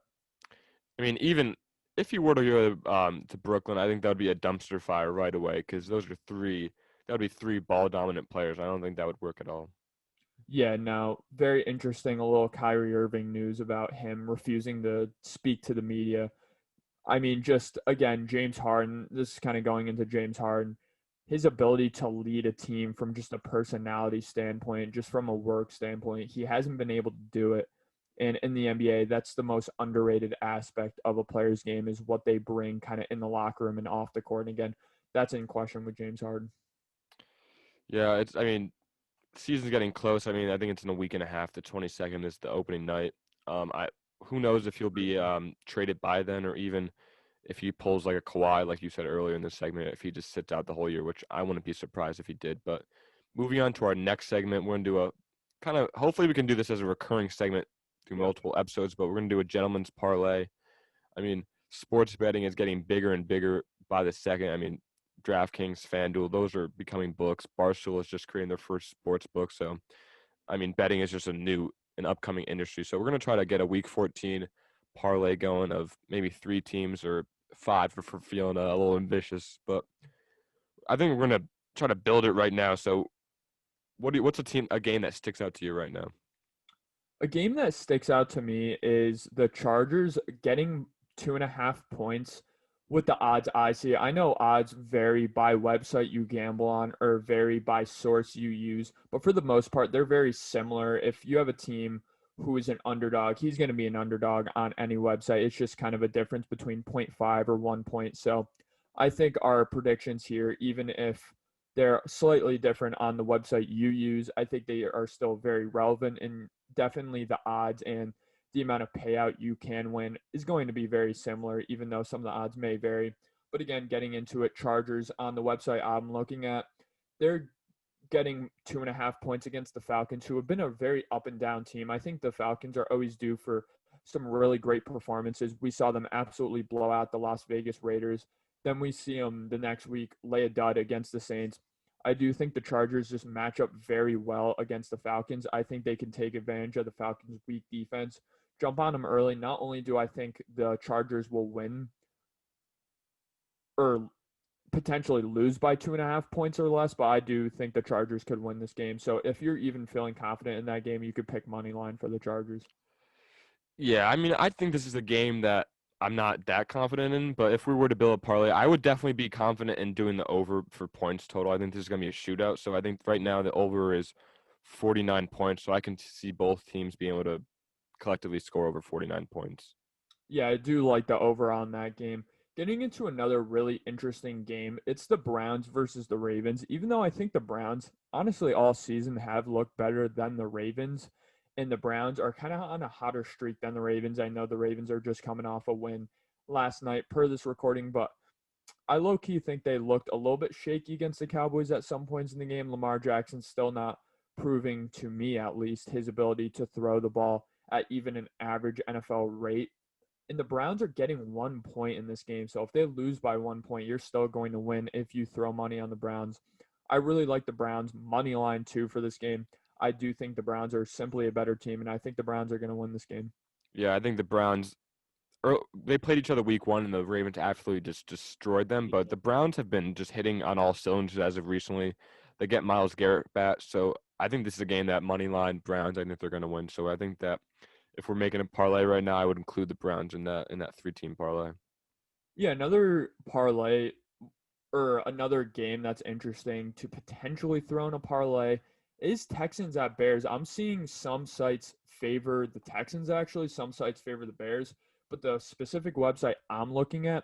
Speaker 2: I mean, even if you were to go to Brooklyn, I think that would be a dumpster fire right away because those are three. That would be three ball dominant players. I don't think that would work at all.
Speaker 1: Yeah, no, very interesting. A little Kyrie Irving news about him refusing to speak to the media. I mean, just again, James Harden, this is kind of going into James Harden, his ability to lead a team from just a personality standpoint, just from a work standpoint, he hasn't been able to do it. And in the NBA, that's the most underrated aspect of a player's game is what they bring kind of in the locker room and off the court. And again, that's in question with James Harden.
Speaker 2: Yeah, I mean, season's getting close. I mean, I think it's in a week and a half. The 22nd is the opening night. Who knows if he'll be traded by then, or even if he pulls like a Kawhi, like you said earlier in this segment, if he just sits out the whole year, which I wouldn't be surprised if he did. But moving on to our next segment, we're gonna do a kind of hopefully we can do this as a recurring segment through multiple episodes, but we're gonna do a gentleman's parlay. I mean, sports betting is getting bigger and bigger by the second. I mean, DraftKings, FanDuel, those are becoming books. Barstool is just creating their first sports book. So, I mean, betting is just an upcoming industry. So we're going to try to get a Week 14 parlay going of maybe 3 teams or 5 for feeling a little ambitious. But I think we're going to try to build it right now. So what's a game that sticks out to you right now?
Speaker 1: A game that sticks out to me is the Chargers getting 2.5 points with the odds I see. I know odds vary by website you gamble on or vary by source you use, but for the most part, they're very similar. If you have a team who is an underdog, he's going to be an underdog on any website. It's just kind of a difference between 0.5 or 1 point. So I think our predictions here, even if they're slightly different on the website you use, I think they are still very relevant, and definitely the odds and the amount of payout you can win is going to be very similar, even though some of the odds may vary. But again, getting into it, Chargers on the website I'm looking at, they're getting 2.5 points against the Falcons, who have been a very up and down team. I think the Falcons are always due for some really great performances. We saw them absolutely blow out the Las Vegas Raiders. Then we see them the next week lay a dud against the Saints. I do think the Chargers just match up very well against the Falcons. I think they can take advantage of the Falcons' weak defense, jump on them early. Not only do I think the Chargers will win or potentially lose by 2.5 points or less, but I do think the Chargers could win this game. So if you're even feeling confident in that game, you could pick money line for the Chargers.
Speaker 2: Yeah, I mean, I think this is a game that I'm not that confident in, but if we were to build a parlay, I would definitely be confident in doing the over for points total. I think this is going to be a shootout. So I think right now the over is 49 points. So I can see both teams being able to collectively score over 49 points.
Speaker 1: Yeah, I do like the over on that game. Getting into another really interesting game, it's the Browns versus the Ravens. Even though I think the Browns, honestly, all season have looked better than the Ravens, and the Browns are kind of on a hotter streak than the Ravens. I know the Ravens are just coming off a win last night per this recording, but I low-key think they looked a little bit shaky against the Cowboys at some points in the game. Lamar Jackson's still not proving, to me at least, his ability to throw the ball at even an average NFL rate. And the Browns are getting 1 point in this game. So if they lose by 1 point, you're still going to win if you throw money on the Browns. I really like the Browns money line too for this game. I do think the Browns are simply a better team, and I think the Browns are going to win this game.
Speaker 2: Yeah, I think the Browns, they played each other week 1, and the Ravens absolutely just destroyed them. But the Browns have been just hitting on all cylinders as of recently. They get Myles Garrett back. So I think this is a game that money line Browns, I think they're going to win. So I think that if we're making a parlay right now, I would include the Browns in that 3-team parlay.
Speaker 1: Yeah, another parlay or another game that's interesting to potentially throw in a parlay is Texans at Bears. I'm seeing some sites favor the Texans actually, some sites favor the Bears, but the specific website I'm looking at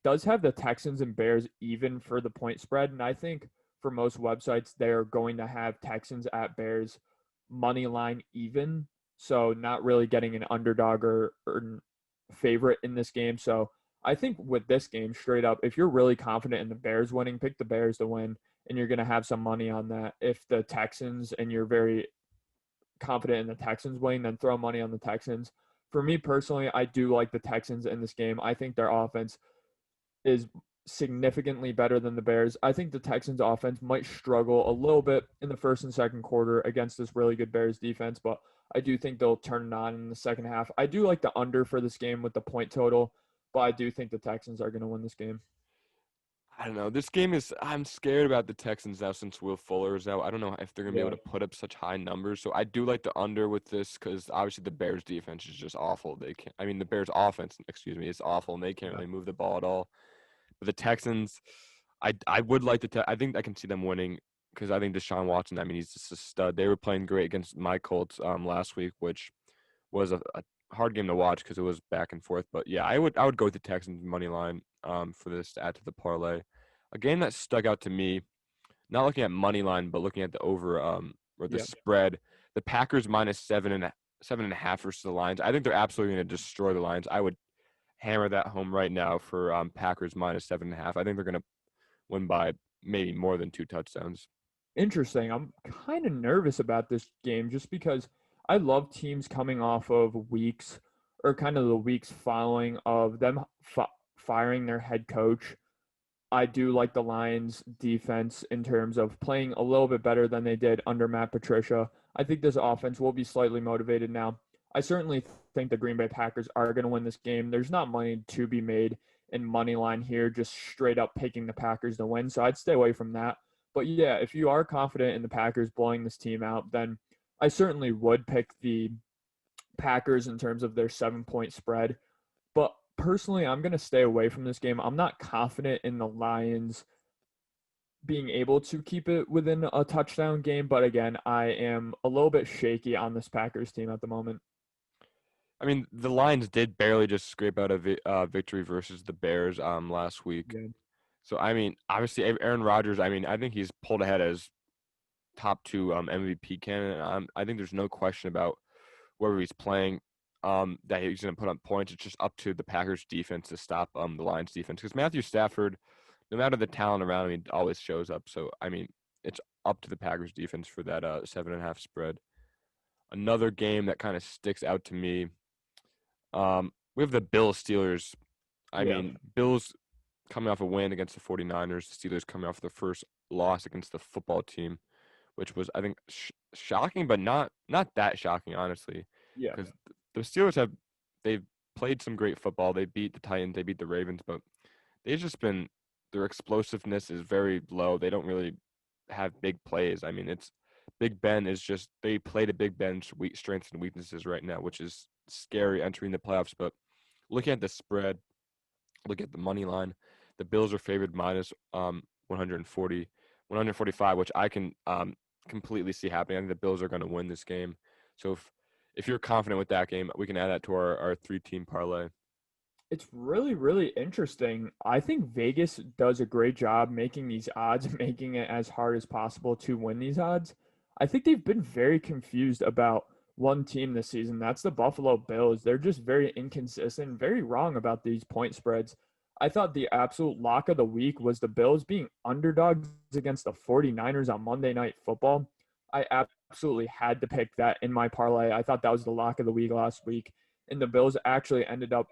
Speaker 1: does have the Texans and Bears even for the point spread, and I think for most websites they're going to have Texans at Bears money line even, so not really getting an underdog or favorite in this game. So I think with this game, straight up, if you're really confident in the Bears winning, pick the Bears to win, and you're going to have some money on that. If the Texans and you're very confident in the Texans winning, then throw money on the Texans. For me personally, I do like the Texans in this game. I think their offense is significantly better than the Bears. I think the Texans offense might struggle a little bit in the first and second quarter against this really good Bears defense, but I do think they'll turn it on in the second half. I do like the under for this game with the point total, but I do think the Texans are going to win this game.
Speaker 2: I don't know. This game is – I'm scared about the Texans now since Will Fuller is out. I don't know if they're going to be able to put up such high numbers. So I do like the under with this because obviously the Bears defense is just awful. The Bears offense, is awful, and they can't really move the ball at all. But the Texans, I would like to – I think I can see them winning because I think Deshaun Watson, he's just a stud. They were playing great against my Colts last week, which was a hard game to watch because it was back and forth. But, yeah, I would go with the Texans money line for this to add to the parlay. A game that stuck out to me, not looking at money line, but looking at the over or the spread, the Packers minus 7.5 versus the Lions. I think they're absolutely going to destroy the Lions. I would hammer that home right now for Packers minus 7.5. I think they're going to win by maybe more than 2 touchdowns.
Speaker 1: Interesting. I'm kind of nervous about this game just because I love teams coming off of weeks or kind of the weeks following of them firing their head coach. I do like the Lions defense in terms of playing a little bit better than they did under Matt Patricia. I think this offense will be slightly motivated now. I certainly think the Green Bay Packers are going to win this game. There's not money to be made in money line here, just straight up picking the Packers to win. So I'd stay away from that. But yeah, if you are confident in the Packers blowing this team out, then I certainly would pick the Packers in terms of their 7-point spread. But personally, I'm going to stay away from this game. I'm not confident in the Lions being able to keep it within a touchdown game. But again, I am a little bit shaky on this Packers team at the moment.
Speaker 2: The Lions did barely just scrape out a victory versus the Bears last week.
Speaker 1: Yeah.
Speaker 2: So, obviously, Aaron Rodgers, I think he's pulled ahead as top 2 MVP candidate. I think there's no question about wherever he's playing. That he's going to put up points. It's just up to the Packers defense to stop the Lions defense. Because Matthew Stafford, no matter the talent around him, he always shows up. So, it's up to the Packers defense for that 7.5 spread. Another game that kind of sticks out to me, we have the Bills-Steelers. Bills coming off a win against the 49ers. The Steelers coming off their first loss against the football team, which was, I think, shocking, but not that shocking, honestly.
Speaker 1: Yeah.
Speaker 2: Because the Steelers they've played some great football. They beat the Titans, they beat the Ravens, but they've just been their explosiveness is very low. They don't really have big plays. It's Big Ben is just they play to Big Ben's strengths and weaknesses right now, which is scary entering the playoffs. But looking at the spread, look at the money line. The Bills are favored minus 145, which I can completely see happening. I think the Bills are going to win this game. So if you're confident with that game, we can add that to our 3-team parlay.
Speaker 1: It's really, really interesting. I think Vegas does a great job making these odds, making it as hard as possible to win these odds. I think they've been very confused about one team this season. That's the Buffalo Bills. They're just very inconsistent, very wrong about these point spreads. I thought the absolute lock of the week was the Bills being underdogs against the 49ers on Monday Night Football. I absolutely had to pick that in my parlay. I thought that was the lock of the week last week. And the Bills actually ended up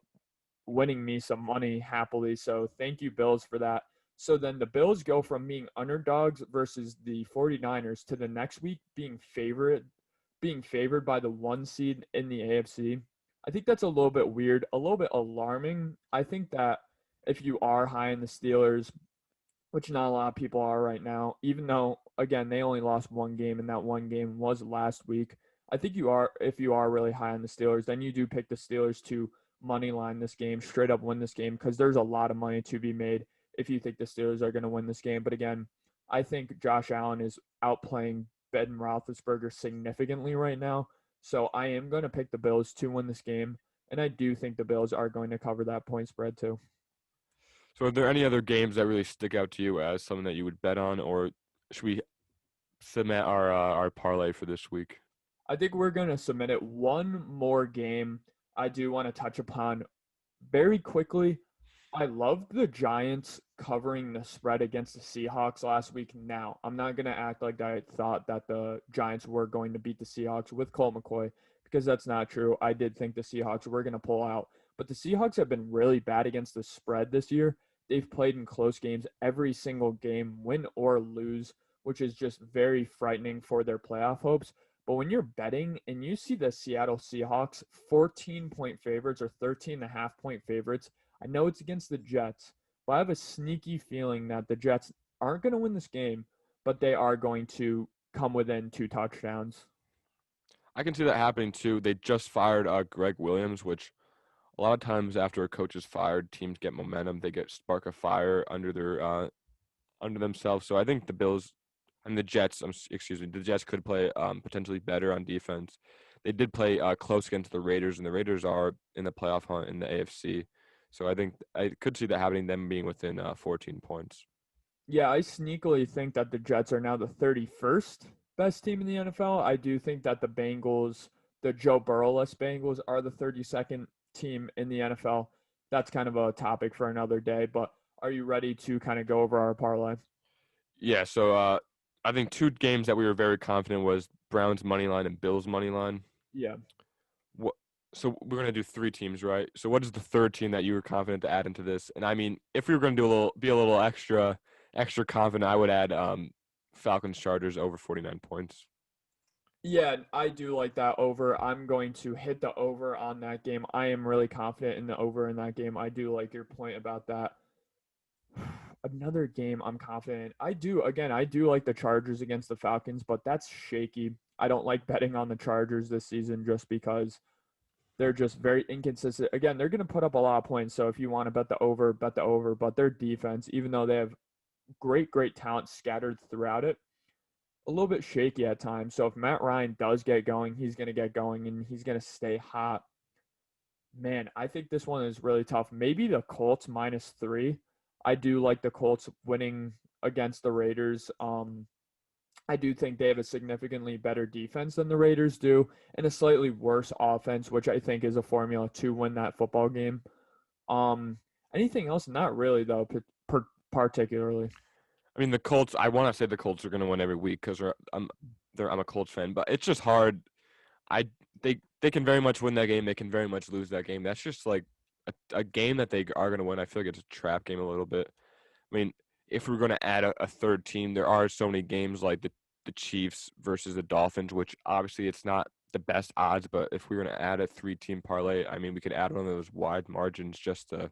Speaker 1: winning me some money happily. So thank you, Bills, for that. So then the Bills go from being underdogs versus the 49ers to the next week being favored by the 1 seed in the AFC. I think that's a little bit weird, a little bit alarming. I think that if you are high in the Steelers, which not a lot of people are right now, even though, again, they only lost 1 game and that 1 game was last week. I think if you are really high on the Steelers, then you do pick the Steelers to money line this game, straight up win this game, because there's a lot of money to be made if you think the Steelers are going to win this game. But again, I think Josh Allen is outplaying Ben Roethlisberger significantly right now. So I am going to pick the Bills to win this game, and I do think the Bills are going to cover that point spread too.
Speaker 2: So are there any other games that really stick out to you as something that you would bet on, or should we submit our parlay for this week?
Speaker 1: I think we're going to submit it. One more game I do want to touch upon very quickly. I love the Giants covering the spread against the Seahawks last week. Now, I'm not going to act like I thought that the Giants were going to beat the Seahawks with Colt McCoy, because that's not true. I did think the Seahawks were going to pull out, but the Seahawks have been really bad against the spread this year. They've played in close games every single game, win or lose, which is just very frightening for their playoff hopes. But when you're betting and you see the Seattle Seahawks 14-point favorites or 13.5-point favorites, I know it's against the Jets, but I have a sneaky feeling that the Jets aren't going to win this game, but they are going to come within 2 touchdowns.
Speaker 2: I can see that happening too. They just fired Greg Williams, which a lot of times after a coach is fired, teams get momentum. They get spark a fire under themselves. So I think the Bills and the Jets, the Jets could play potentially better on defense. They did play close against the Raiders, and the Raiders are in the playoff hunt in the AFC. So I think I could see that happening, them being within 14 points.
Speaker 1: Yeah, I sneakily think that the Jets are now the 31st best team in the NFL. I do think that the Bengals, the Joe Burrow-less Bengals, are the 32nd team in the NFL. That's kind of a topic for another day, but are you ready to kind of go over our parlay?
Speaker 2: Yeah, so I think 2 games that we were very confident was Browns money line and Bills money line.
Speaker 1: Yeah.
Speaker 2: So we're gonna do 3 teams, right? So what is the 3rd team that you were confident to add into this? And I mean, if we were gonna be a little extra confident, I would add Falcons Chargers over 49 points.
Speaker 1: Yeah, I do like that over. I'm going to hit the over on that game. I am really confident in the over in that game. I do like your point about that. Another game I'm confident in. I do like the Chargers against the Falcons, but that's shaky. I don't like betting on the Chargers this season just because they're just very inconsistent. Again, they're going to put up a lot of points. So if you want to bet the over, bet the over. But their defense, even though they have great talent scattered throughout it, a little bit shaky at times. So if Matt Ryan does get going, he's going to get going and he's going to stay hot. Man, I think this one is really tough. Maybe the Colts -3. I do like the Colts winning against the Raiders. I do think they have a significantly better defense than the Raiders do and a slightly worse offense, which I think is a formula to win that football game. Anything else? Not really, though, particularly.
Speaker 2: I mean, the Colts. I want to say the Colts are going to win every week because I'm a Colts fan, but it's just hard. They can very much win that game. They can very much lose that game. That's just like a game that they are going to win. I feel like it's a trap game a little bit. I mean, if we're going to add a 3rd team, there are so many games like the Chiefs versus the Dolphins, which obviously it's not the best odds, but if we were going to add a 3-team parlay, I mean, we could add one of those wide margins just to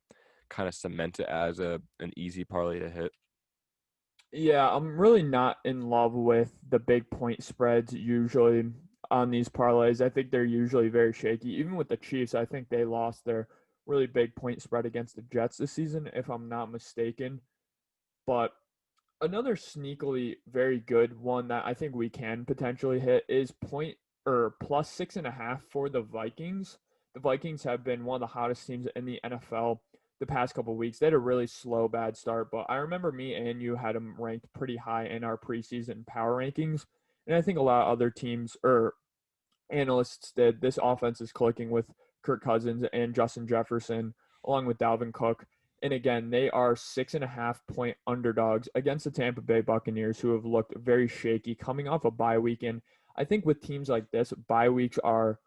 Speaker 2: kind of cement it as an easy parlay to hit.
Speaker 1: Yeah, I'm really not in love with the big point spreads usually on these parlays. I think they're usually very shaky. Even with the Chiefs, I think they lost their really big point spread against the Jets this season, if I'm not mistaken. But another sneakily very good one that I think we can potentially hit is +6.5 for the Vikings. The Vikings have been one of the hottest teams in the NFL the past couple of weeks. They had a really slow, bad start, but I remember me and you had them ranked pretty high in our preseason power rankings. And I think a lot of other teams or analysts did. This offense is clicking with Kirk Cousins and Justin Jefferson, along with Dalvin Cook. And again, they are 6.5-point underdogs against the Tampa Bay Buccaneers, who have looked very shaky coming off a bye weekend. I think with teams like this, bye weeks are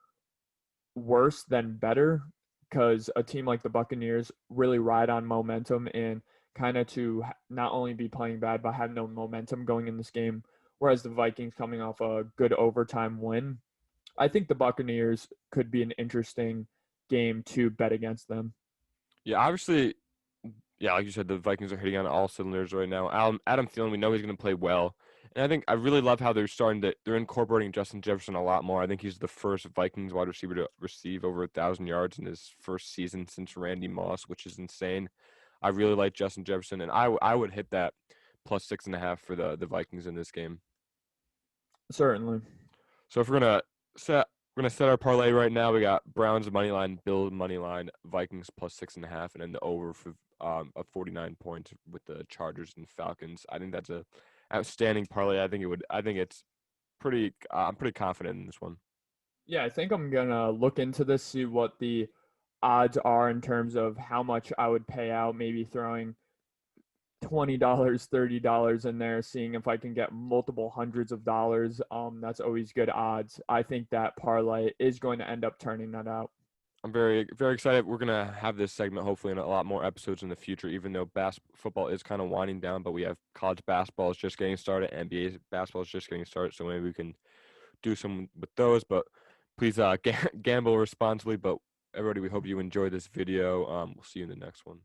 Speaker 1: worse than better because a team like the Buccaneers really ride on momentum and kind of to not only be playing bad, but have no momentum going in this game. Whereas the Vikings coming off a good overtime win, I think the Buccaneers could be an interesting game to bet against them.
Speaker 2: Yeah, obviously, yeah, like you said, the Vikings are hitting on all cylinders right now. Adam Thielen, we know he's going to play well. And I think I really love how they're incorporating Justin Jefferson a lot more. I think he's the first Vikings wide receiver to receive over 1,000 yards in his first season since Randy Moss, which is insane. I really like Justin Jefferson, and I would hit that +6.5 for the Vikings in this game.
Speaker 1: Certainly.
Speaker 2: So if we're gonna set our parlay right now, we got Browns money line, Bills money line, Vikings +6.5, and then the over for of 49 points with the Chargers and Falcons. I think that's a outstanding parlay. I think it's pretty. I'm pretty confident in this one.
Speaker 1: Yeah, I think I'm gonna look into this, see what the odds are in terms of how much I would pay out, maybe throwing $20, $30 in there, seeing if I can get multiple hundreds of dollars. That's always good odds. I think that parlay is going to end up turning that out.
Speaker 2: I'm very, very excited. We're going to have this segment hopefully in a lot more episodes in the future, even though football is kind of winding down, but we have college basketball is just getting started. NBA basketball is just getting started. So maybe we can do some with those, but please gamble responsibly. But everybody, we hope you enjoyed this video. We'll see you in the next one.